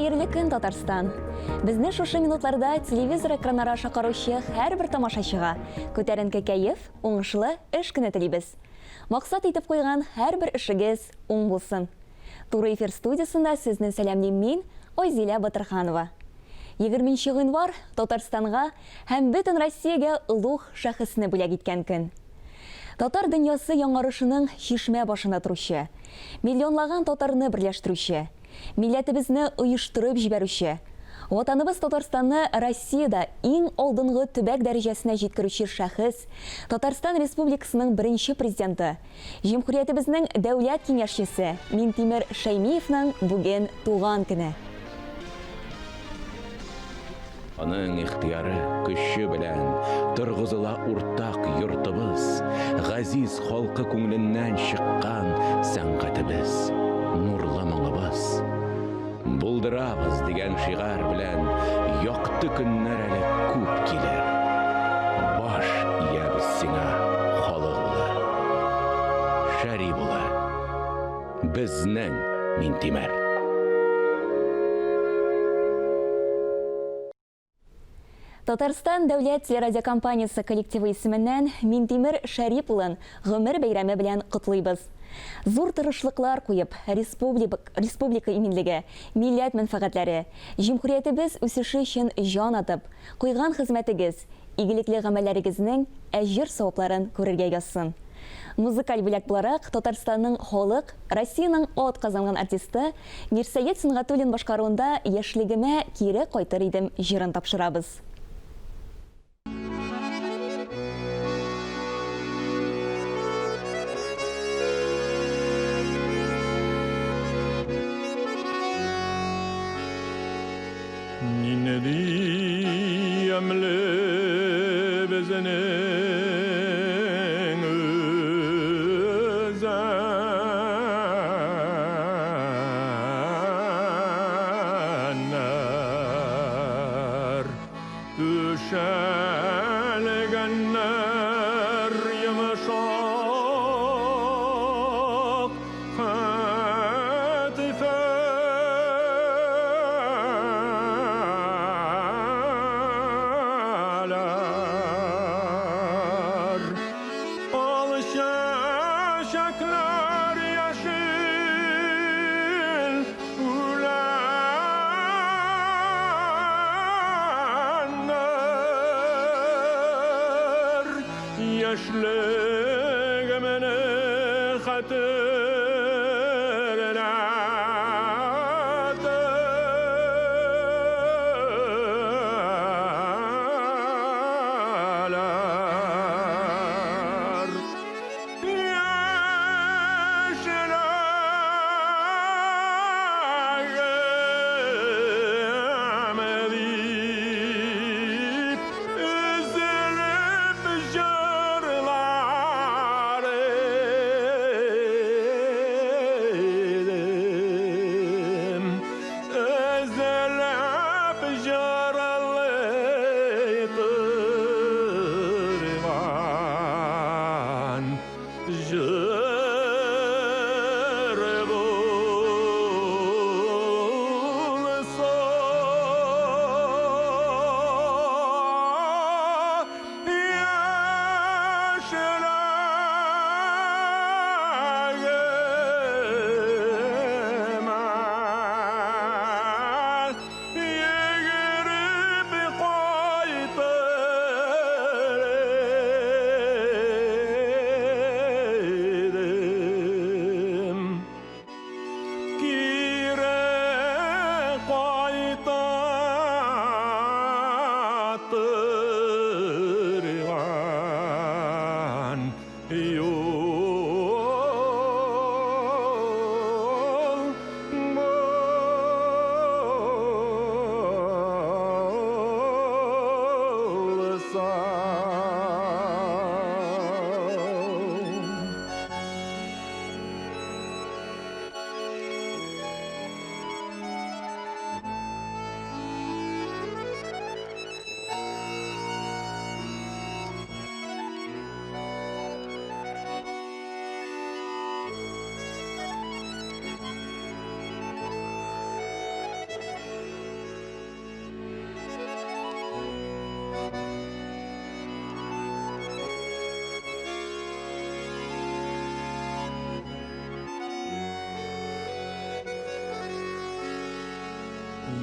Хәйрле көн, Татарстан! Безне шушы минутларда телевизор экраннара шакыручы һәрбер тамашачыга күтәренке кәеф, уңышлы эш көне телибез. Максат итеп куйган һәрбер эшегез уң булсын. Туры эфир студиясында сезне сәламлим мин, Ойзилә Батырханова. 20 гыйнвар Татарстанга һәм бөтен Россиягә улуг шәхесне бүләк иткән көн. Татар дөньясы яңарышының шишмә башына торучы, миллионлаган татарны берләштерүче, милләтебезне оештырып җибәрүче, ватаныбыз Татарстанны Россиядә иң алдынгы төбәк дәрәҗәсенә җиткерүче шәхес, Татарстан Республикасының беренче президенты, Җөмһүриятебезнең дәүләт киңәшчесе Минтимер Шәймиевның бүген туган көне. Аның ихтияры көче белән торгызыла уртак йортыбыз, газиз халкы күңеленнән чыккан сәнгатебез, нурлы моңыбыз. Булдырабыз дигән шигар белән якты көннәр әле күп килер. Баш иябез сиңа, халык улы, шәри улы, безнең Минтимер. Татарстан дәүләт телерадиокомпаниясе коллективы исеменнән Минтимер Шәрип улын гомер бәйрәме белән котлыйбыз. Зур тырышлыклар куеп, республика иминлеге, милләт мәнфәгатьләре, җөмһүриятебез үсеше өчен җан атып, куйган хезмәтегез, игелекле гамәлләрегезнең әҗер-савапларын күрергә язсын. Музыкаль бүләк буларак Татарстанның халык, Россиянең ат казанган артисты Мирсәет Сөнгатуллин башкаруында яшьлегемә кире кайтыр идем җырын тапшырабыз.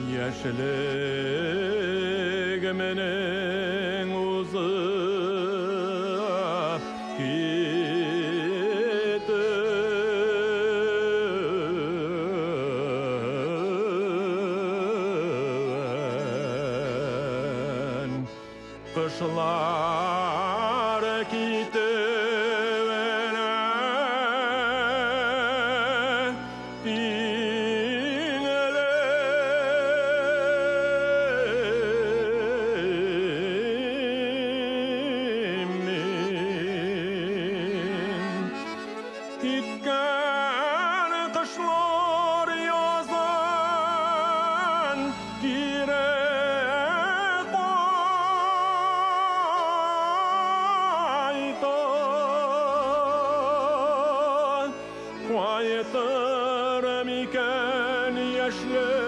Яшілігімнің ұзып кетуін қышлары кетуін Gitken kışlar yazan gire kaytan Kaytar miken yaşlık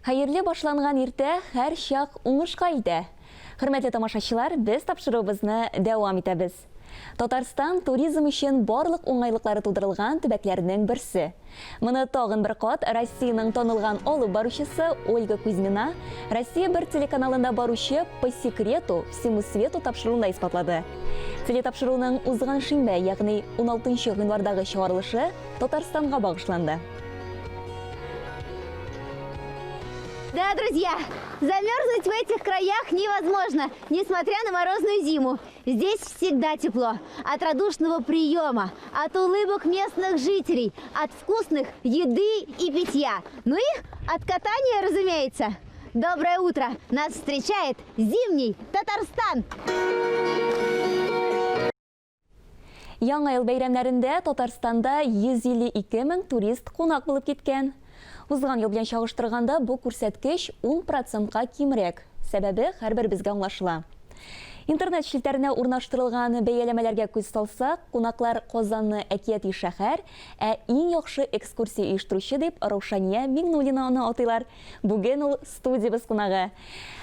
Хайырлы башланган иртә һәр чак уңышка илтә. Хөрмәтле тамашачылар, без тапшыруыбызны дәвам итәбез. Татарстан туризм өчен барлык уңайлыклары тудырылган төбәкләрнең берсе. Моны тагын бер кат Россиянең танылган алып баручысы Ольга Кузьмина Россия бер телеканалында баручы «По секрету всему свету» тапшыруында испатлады. Телетапшыруның узган шимбә, ягъни 16 гыйнвардагы чыгарылышы Татарстанга багышланды. Да, друзья, замерзнуть в этих краях невозможно, несмотря на морозную зиму. Здесь всегда тепло. От радушного приема, от улыбок местных жителей, от вкусных еды и питья. Ну и от катания, разумеется. Доброе утро! Нас встречает зимний Татарстан! Яңа ел бәйрәмнәрендә Татарстанда 152 мең турист кунак булып киткән. Узган ел белән чагыштырганда бу күрсәткеч 10%-ка кимрәк. Сәбәбе һәрбер безгә аңлашыла. Интернет шилтәренә урнаштырылган бәяләмәләргә күз салсак, кунаклар Казанны әкияти шәһәр, ә иң яхшы экскурсия оештыручы дип Раушания Миңнуллина аны атыйлар. Бүген ул студиябыз кунагы.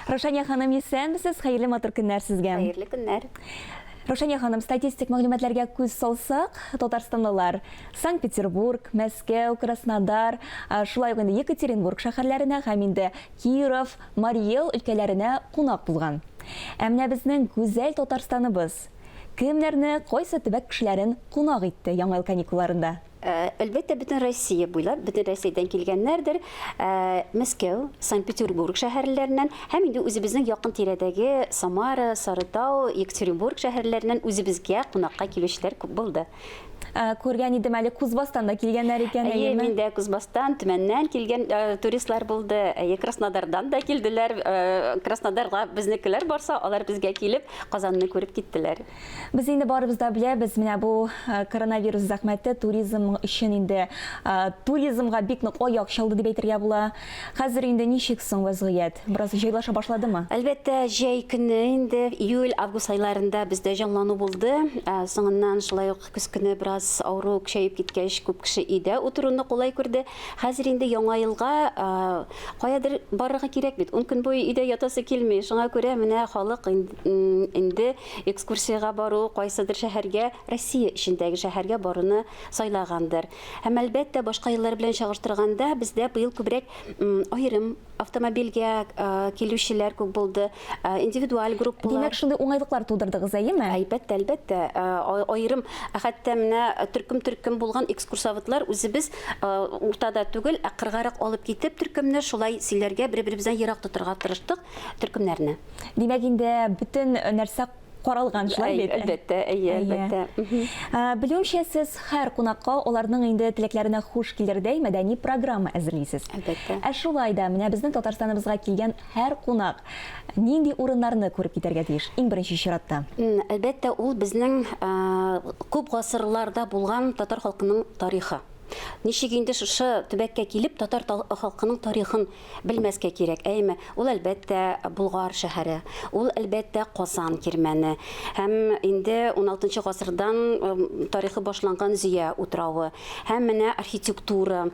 Раушания ханым, исәнмесез? Хәерле матур көннәр сезгә. Хәерле көннәр. Раушания ханым, статистик мәгълүматларга күз салсак, Татарстанлылар Санкт-Петербург, Мәскәү, Краснодар, шулай ук инде Екатеринбург шәһәрләренә һәм инде Киров, Марий-Эл өлкәләренә кунак булган. Ә менә безнең гүзәл Татарстаныбыз кемнәрне, кайсы төбәк кешеләрен кунак итте яңа ел каникулларында? Әлбәттә, бөтен Россия буйлап, бөтен Россиядән килгәннәрдер. Мәскәү, Санкт-Петербург шәһәрләреннән һәм инде үзебезнең якын тирәдәге Самара, Сарытау, Екатеринбург шәһәрләреннән үзебезгә кунакка килүчеләр күп булды. Күргән идем әле Кузбастан да килгәннәр икән. Мен дә Кузбастан, Төмәннән килгән туристлар булды. Краснодардан да килделәр. Краснодарга безнекеләр барса, алар безгә килеп, Казанны күреп киттеләр. Без инде барыбыз да беләбез, менә бу коронавирус зәхмәте туризм өчен инде туризмга бик нык аяк чалды дип әйтергә була. Хәзер инде ничек соң вазгыять? Бераз җайлаша башладымы? Әлбәттә, җәй көне инде июль-август айларында бездә җанлану булды. Соңыннан шулай ук көз көне бераз ауру көчәеп киткәч, күп кеше өйдә утыруны кулай күрде. Хәзер инде яңа елга каядыр барырга кирәк бит. 10 көн буе өйдә ятасы килми. Шуңа күрә менә халык инде экскурсиягә бару, кайсыдыр шәһәргә, Россия ичендәге шәһәргә баруны сайлагандыр. Һәм әлбәттә, башка еллар белән чагыштырганда бездә быел күбрәк аерым автомобильгә килүчеләр күп булды. Индивидуаль группалар. Димәк, шундый уңайлыклар тудырдыгыз, әйеме? Әлбәттә. Аерым, хәтта менә төркем булган экскурсоводлар үзебез уртада түгел, кыргарак алып китеп төркемне шулай силәргә бер-беребездән ерак тотырга тырыштык төркемнәрне. Димәк, инде бөтен нәрсә каралган шулай бит. Әлбәттә. Белүемчә, сез һәр кунакка аларның инде теләкләренә хуш килердәй мәдәни программа әзерлисез. Әлбәттә. Ә шулай да менә безнең Татарстаныбызга килгән һәр кунак нинди урыннарны күреп китәргә тиеш? Иң беренче чиратта. Әлбәттә, ул безнең күп гасырларда булган татар халкының тарихы. Ничек инде шушы төбәккә килеп татар халкының тарихын белмәскә кирәк. Әйме, ул әлбәттә Болгар шәһәре, ул әлбәттә Казан кирмәне. Һәм инде 16 гасырдан тарихы башланган Зөя утравы. Һәм менә архитектура.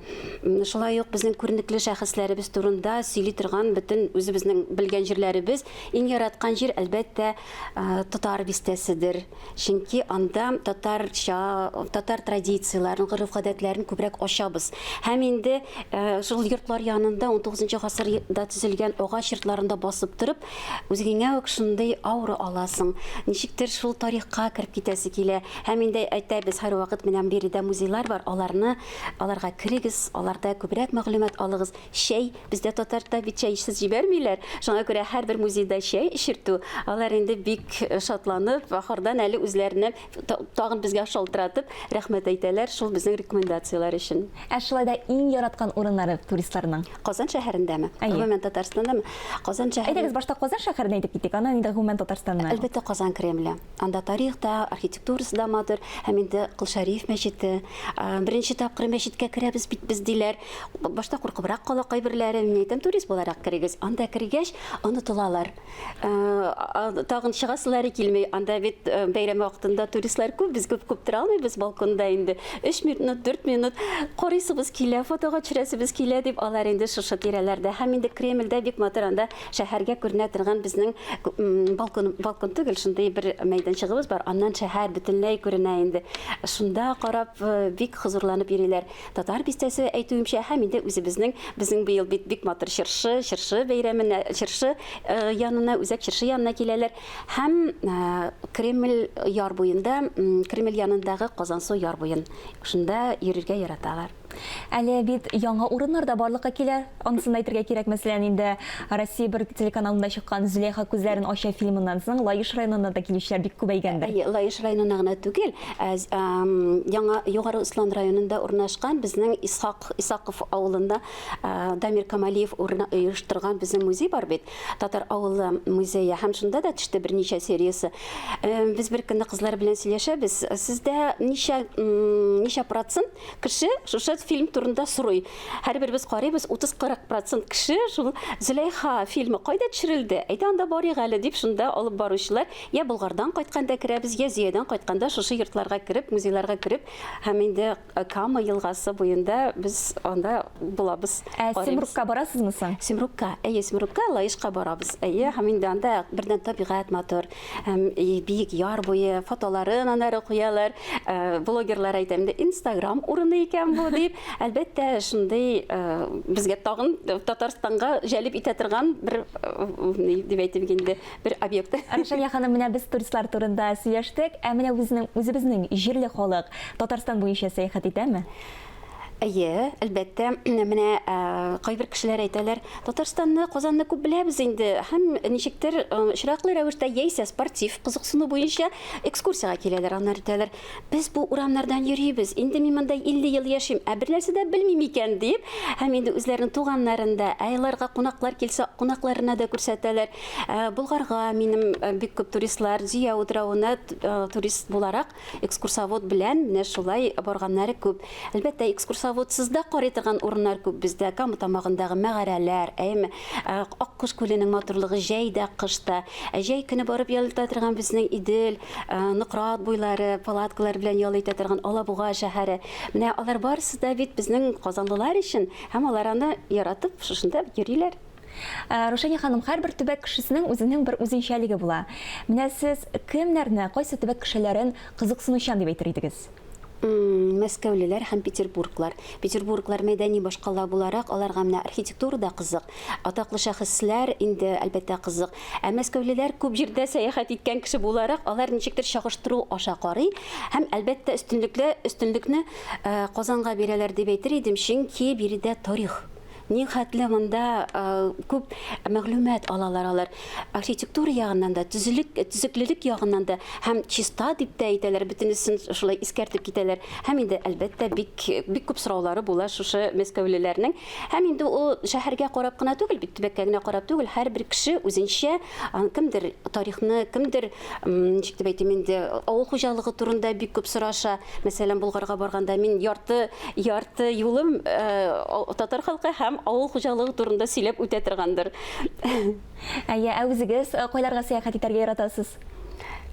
Шулай ук безнең күренекле шәхесләребез турында сөйли торган бөтен үзебезнең белгән җирләребез. Иң яраткан җир әлбәттә татар бистәседер. Чөнки анда татар традицияларын, гореф-гадәтләрен күбрәк ачабыз. Һәм инде шул йортлар янында 19 гасырда төзелгән агач йортларында басып торып, үзеңә үк шундый аура аласың. Ничектер шул тарихка кирип китәсе килә. Һәм инде әйтәбез, һәр вакыт менән биредә музейлар бар. Аларга кирегез, аларда күбрәк мәгълүмат алыгыз. Чәй, бездә татарда бит чәйсез җибәрмиләр. Шуңа күрә һәрбер музейда чәй эчертү. Алар инде бик шатланып, ахырдан әле үзләренә тагын безгә шалтыратып рәхмәт әйтәләр. Шул безнең рекомендация өчен. Ә шулай да иң яраткан урыннары туристларның? Казан шәһәрендәме? Гомумән Татарстандамы? Казан шәһәре. Әйтегез, башта Казан шәһәренә әйтеп киттек, аннан инде гомумән Татарстанны. Әлбәттә, Казан Кремле. Анда тарих та, архитектурасы да матур, һәм инде Кылшариф мәчете. Беренче тапкыр мәчеткә керәбез бит без диләр. Башта куркыбрак кала кайберләре, мин әйтәм, турист буларак керегез. Анда кергәч, онытылалар. Тагын чыгасылары килмәй. Анда бит бәйрәм вакытында туристлар күп, без күп тора алмыйбыз балконда инде. 3 минут, 4 минут корысыбыз килә, фотога төшерәсебез килә дип алар инде шушы тирәләрдә. Һәм инде Кремльдә бик матур анда шәһәргә күренә торган безнең балкон түгел, шундый бер мәйданчыгыбыз бар. Аннан шәһәр бөтенләй күренә инде. Шунда карап бик хозурланып йөриләр. Татар бистәсе әйтүемчә, һәм инде үзебезнең быел бик матур чыршы бәйрәменә, чыршы янына, үзәк чыршы янына киләләр. Һәм Кремль яр буенда, Кремль янындагы Казансу яр буен. Шунда йөрергә итәргә яраталар. Әле бит яңа урыннарда барлыкка килә. Анысын әйтергә кирәк, мәсәлән, инде Россия бер телеканалында чыккан Зөләйха күзләрен ача фильмыннан соң Лаеш районында да килүчеләр бик күбәйгәндер. Лаеш районына гына түгел, яңа Югары Услан районында урнашкан безнең Исаков авылында Дамир Камалиев оештырган безнең музей бар бит. Татар авылы музее һәм шунда да төште берничә сериясы. Без бер көнне кызлар белән сөйләшәбез. Сездә ничә процент кеше шушы фильм турында сорый. Һәрбер без карыйбыз 30-40% кеше шул Зөләйха фильмы кайда төшерелде? Әйдә анда барыйк әле дип шунда алып баручылар я Болгардан кайтканда керәбез, я Зиядән кайтканда шушы йортларга кереп, музейларга кереп, һәм инде Кама елгасы буенда без анда булабыз. Семрукка барасызмы соң? Семрукка, Семрукка Лаешка барабыз. Һәм инде анда бердән табигать матур, һәм бик яр буе фотоларын аннары куялар. Блогерлар әйтәм дә Instagram урыны икән бу дип. Әлбәттә, шундый безгә тагын Татарстанга җәлеп итә торган бер дип әйтеп инде бер объект. Рушания ханым, менә без туристлар турында сөйләштек, ә менә үзебезнең җирле халык Татарстан буенча сәяхәт итәме? Әйе, әлбәттә, менә кайбер кешеләр әйтәләр, Татарстанны, Казанны күп беләбез инде, һәм ничектер чираклы рәвештә яисә спортив кызыксыну буенча экскурсияга киләләр. Аннар әйтәләр, без бу урамнардан йөрибез, инде мин монда 50 ел яшим, бер нәрсә дә белмим икән дип, һәм инде үзләренең туганнарында, айларга кунаклар килсә, кунакларына да күрсәтәләр. Болгарга минем бик күп туристлар Зия утравына турист буларак экскурсовод белән менә шулай барганнары күп. Әлбәттә, экскурсоводсызда карый торган урыннар күп бездә. Кама тамагындагы мәгарәләр, Аккош күленең матурлыгы җәйдә, кышта. Җәй көне барып ял итә торган безнең Идел, Нократ буйлары, палаткалар белән ял итә торган Алабуга шәһәре. Менә алар барысы да бит безнең казанлылар өчен, һәм алар аны яратып шушында йөриләр. Рушания ханым, һәрбер төбәк кешесенең үзенең бер үзенчәлеге була. Менә сез кемнәрне, кайсы төбәк кешеләрен кызыксынучан дип әйтер идегез? Мәскәүлеләр һәм Петербурглар. Петербурглар мәдәни башкалар буларак, аларга менә архитектура да кызык. Атаклы шәхесләр инде әлбәттә кызык. Ә Мәскәүлеләр күп җирдә сәяхәт иткән кеше буларак, алар ничектер чагыштыру аша карый һәм әлбәттә өстенлекне Казанга бирәләр дип әйтер идем, чөнки биредә тарих. Ни хәтле монда күп мәгълүмат алалар алар. Архитектура ягыннан да, төзеклелек ягыннан да һәм чиста дип тә әйтәләр, бөтенесен шулай искәртеп китәләр. Һәм инде әлбәттә бик күп сораулары була шушы мәскәүлеләрнең. Һәм инде ул шәһәргә карап кына түгел, бит төбәккә генә карап түгел, һәрбер кеше үзенчә кемдер тарихны, кемдер ничек дип әйтим инде, авыл хуҗалыгы турында бик күп сораша. Мәсәлән, Болгарга барганда мин ярты юлым татар халкы һәм авыл хуҗалыгы турында сөйләп үтә торгандыр. Әйе, үзегез кайларга сәяхәт итәргә яратасыз?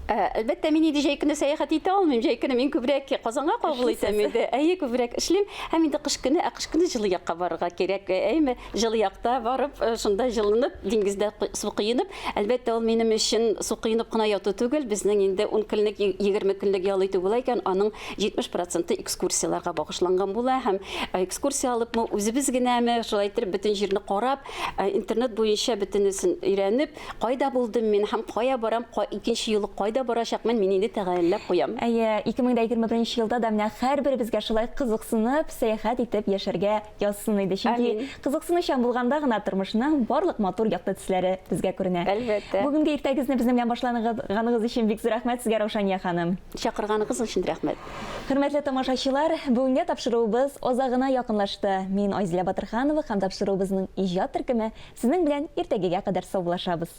Әлбәттә, мин инде җәй көне сәяхәт итә алмыйм. Җәй көне мин күбрәк Казанга кабул итәм инде. Әйе, күбрәк эшлим. Һәм инде кыш көне җылы якка барырга кирәк. Әйме, җылы якта барып, шунда җылынып, диңгездә су кыйынып, әлбәттә, ул минем өчен су кыйынып кына яту түгел. Безнең инде 10 көнлек, 20 көнлек ял итү була икән, аның 70% экскурсияларга багышланган була. Һәм экскурсия алыпмы, үзебез генәме, шулай итеп бөтен җирне карап, интернет буенча бөтенесен өйрәнеп, кайда булдым мин һәм кая барам, икенче юлы кайда барачакмын, мин инде тәгаенләп куям. Әйе, 2021 елда да менә һәрберебезгә шулай кызыксынып, сәяхәт итеп яшәргә язсын иде. Чөнки кызыксынучан булганда гына тормышның барлык матур якты төсләре безгә күренә. Әлбәттә. Бүгенге иртәгезне безнең белән башлаганыгыз өчен бик зур рәхмәт сезгә, Рушания ханым. Чакырганыгыз өчен рәхмәт. Хөрмәтле тамашачылар, бүгенге тапшыруыбыз азагына якынлашты. Мин Айзилә Батырханова һәм тапшыруыбызның иҗат төркеме сезнең белән иртәгегә кадәр саулашабыз.